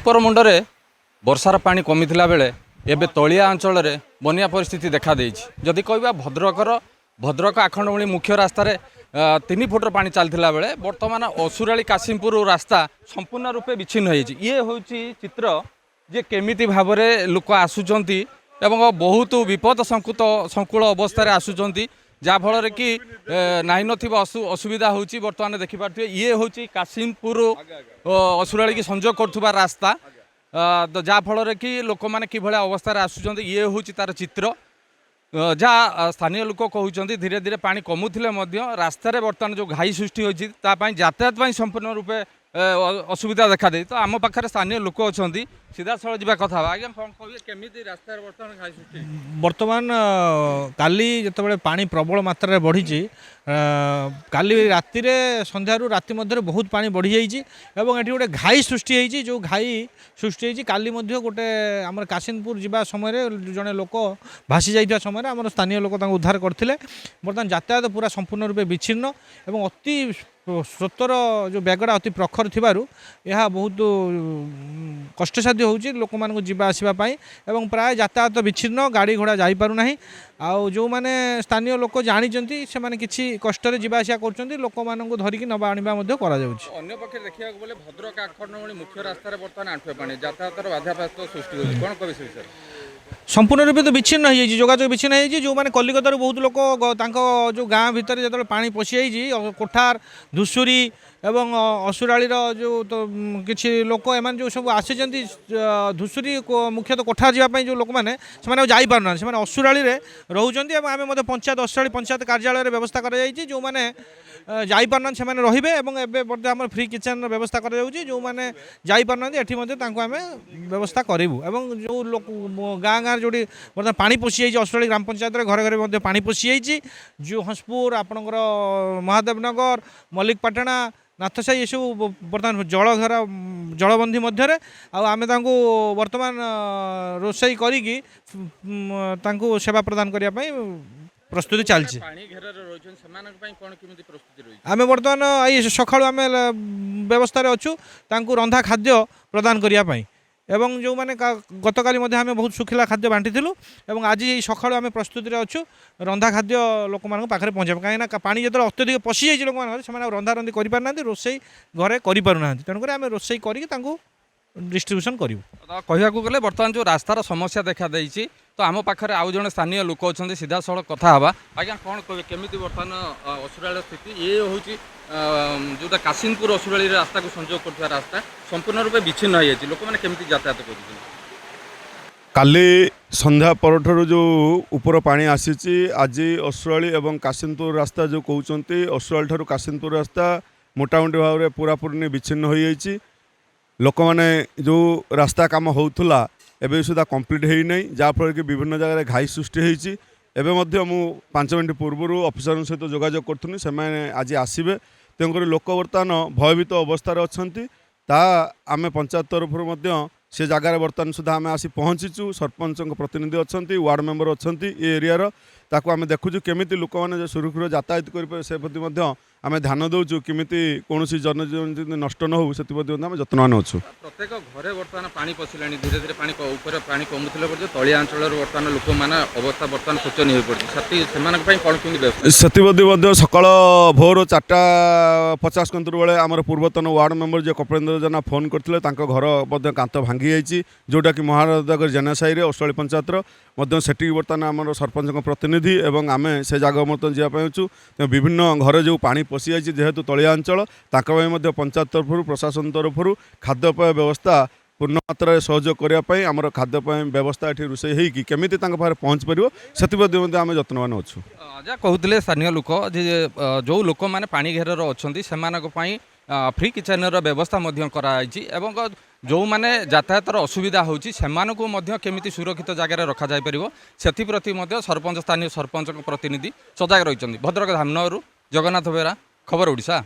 ऊपर मुंडरे वर्षार पानी कमी बेले एबे तलिया अंचल बनिया परिस्थिति देखा जदि कहवा भद्रक आखंडमणि मुख्य रास्तार 3 फुटर पानी चलता बेले बर्तमान असुराली कासिमपुर रास्ता संपूर्ण रूपे विच्छिन्न होती। ये हूँ चित्र जे केमिति भाव में लोक आसुचंती एवं बहुत विपद संकुल अवस्था आसुचंती जहाँफल कि नाई असुविधा होची। बर्तमान देखिपे ये हूँ कासिमपुर असुराली की संजोग करुवा रास्ता जहाँफल कि लोक मैंने कि अवस्था आसुचंती। ये हूँ तार चित्र जहाँ स्थानीय लोक कहते धीरे धीरे पानी कमुले रास्तार बर्तमान जो घाई सृष्टि होती यातायात संपूर्ण रूपे असुविधा देखा दे। तो आम पाखे स्थानीय लोक अच्छा सीधा सड़क जावा कथा आज्ञा कौन कहे केमी रास्तार बर्तमान घाई सृष्टि बर्तमान काली जो पानी प्रबल मात्रा बढ़ी काली राति संध्यारू राति मध्य बहुत पानी बढ़ी जाइए एवं ये गोटे घाई सृष्टि होती। जो घाई सृष्टि होती काली गोटे आम कासिमपुर जावा समय जड़े लोक भासी जाइए समय आम स्थानीय लोक उद्धार करते। बर्तमान यातायात पूरा संपूर्ण रूपे विच्छिन्न एवं अति स्रोतर जो बेगड़ा अति प्रखर थिबारु यह बहुत कष्टसाध्य होची लोक मानक जीवा आसवाई एवं प्राय यातायात विच्छिन्न गाड़ी घोड़ा जाई पारु नाही। आउ जो माने स्थानीय लोक जानिचंती से माने किछि कष्टरे जीवा आसिया करचंती लोक मानक धरिकी नबा आनिबा मध्ये करा जाउची। अन्य पक्ष देखिया बोले भद्रक आखंडमणि मुख्य रास्ता रे बर्तमान आंठुए पानी यातायातर बाधाप्राप्त सृष्टि होची कोन कबि विषय संपूर्ण रूपे तो विच्छिन्न हो जोगाजोग विच्छिन्न हो। जो मैंने कलिकतार बहुत लोक जो गाँ भितर जो पानी पशि जाइए कोठार धुसुरी एवं असुराली जो तो किसी लोक एम जो सब आसी धुसुरी मुख्यतः कोठार जावाई जो लोक मैंने जापार से असुराली रोचान आम पंचायत असुराली पंचायत कार्यालय व्यवस्था कर जो मैंने जापार से रे आम फ्री किचन व्यवस्था कर जो मैंने जापार आम व्यवस्था करूँ। जो लोक गाँ गाँव जो बर्तमान पानी पशि जाइए असुराली ग्राम पंचायत घर घर पानी पशि जाइए जो हंसपुर आपणकर महादेवनगर मल्लिकपाटना नाथसाई ये सब बर्तमान जलधार जलबंधी मध्य आम बर्तमान रोषई करी सेवा प्रदान करने प्रस्तुति चलती। आम बर्तमान ये सका आम व्यवस्था अच्छु रंधा खाद्य प्रदान करने एवं जो मैंने गतकाली आम बहुत सुखिला खाद्य बांटी एवं आज सका आम प्रस्तुति अच्छु रंधा खाद्य लोक मान पाखे पहुँचा कहीं पानी जो अत्यधिक पशि जाइए लोक मैंने रंधा रंधि कर रोषई घरे करना तेणुक आम रोषई कर डिस्ट्रीब्यूशन करूँ। कहया गले बर्तमान जो रास्तार समस्या देखा देती तो आम पाखे आउ जड़े स्थानीय लोक अच्छा सीधा सड़क कथा हाँ आज्ञा कौन कहे केमी बर्तमान असुराली स्थिति ये हूँ जोटा कासिमपुर असुराली रास्ता को संजोग कर रास्ता संपूर्ण रूपे विच्छिन्न हो जाए लोक मैंने केमी यातायात कर काली संध्या पर जो ऊपर पानी आसी आज असुराली एवं कासिमपुर रास्ता जो कहते असुराली ठारू कासिमपुर रास्ता मोटामोटी भाव में पूरापूरी विच्छिन्न हो जाए। लोक मैंने जो रास्ता काम होता एवं सुधा कंप्लीट होना जहाँफल कि विभिन्न जगह घाई सृष्टि होती। एवं मु 5 मिनट पूर्व अफिसर सहित जोगाजोग करूँ से आज आसवे तेणुक लोक बर्तमान भयभीत अवस्था अच्छा आम पंचायत तरफ से जगार बर्तमान सुधा आम आसी पहुँचीचु सरपंच प्रतिनिधि अच्छा वार्ड मेंबर अच्छा ये एरियार ताकू आम देखुचु केमी लोक मैंने सुरक्षित यातायात करें से प्रति आम ध्यान दौचु केमी कौन जनजीवन नष्ट न हो से आम जत्नवान अच्छु। प्रत्येक घरे बर्तमान पानी पशिला धीरे धीरे पानी ऊपर पानी कमुले तलिया अंचल बर्तमान लोक मैंने अवस्था बर्तमान शोचनीय हो पड़ी से सका भोर 4:50 बेले आम पूर्वतन वार्ड मेंबर जो कपिलेन्द्र जेना फोन करते घर कांत भांगी जाइए जोटा कि महाराजनगर जेनासाई असुराली पंचायतर से बर्तमान आम सरपंच प्रतिनिधि एवं आम से जगह बर्तमान जावाई विभिन्न घर जो पानी पशि जाइए जेहेतु तलिया अंचल पंचायत तरफ प्रशासन तरफ खाद्यपेय व्यवस्था पूर्ण मात्रा सहयोग करने आमर खाद्यपेय व्यवस्था ये रोषे होमी पहुँच पार से आम जत्नवान अच्छु। जहाँ कहते स्थानीय लोक जो लोक मैंने पानी घेर अच्छा से फ्री किचन व्यवस्था कराई जो मैंने यातायात असुविधा होती केमी सुरक्षित जगह रखा जापर से सरपंच स्थानीय सरपंच प्रतिनिधि सजग रही। भद्रक धामनगरु जगन्नाथ बेरा खबर ओडिशा।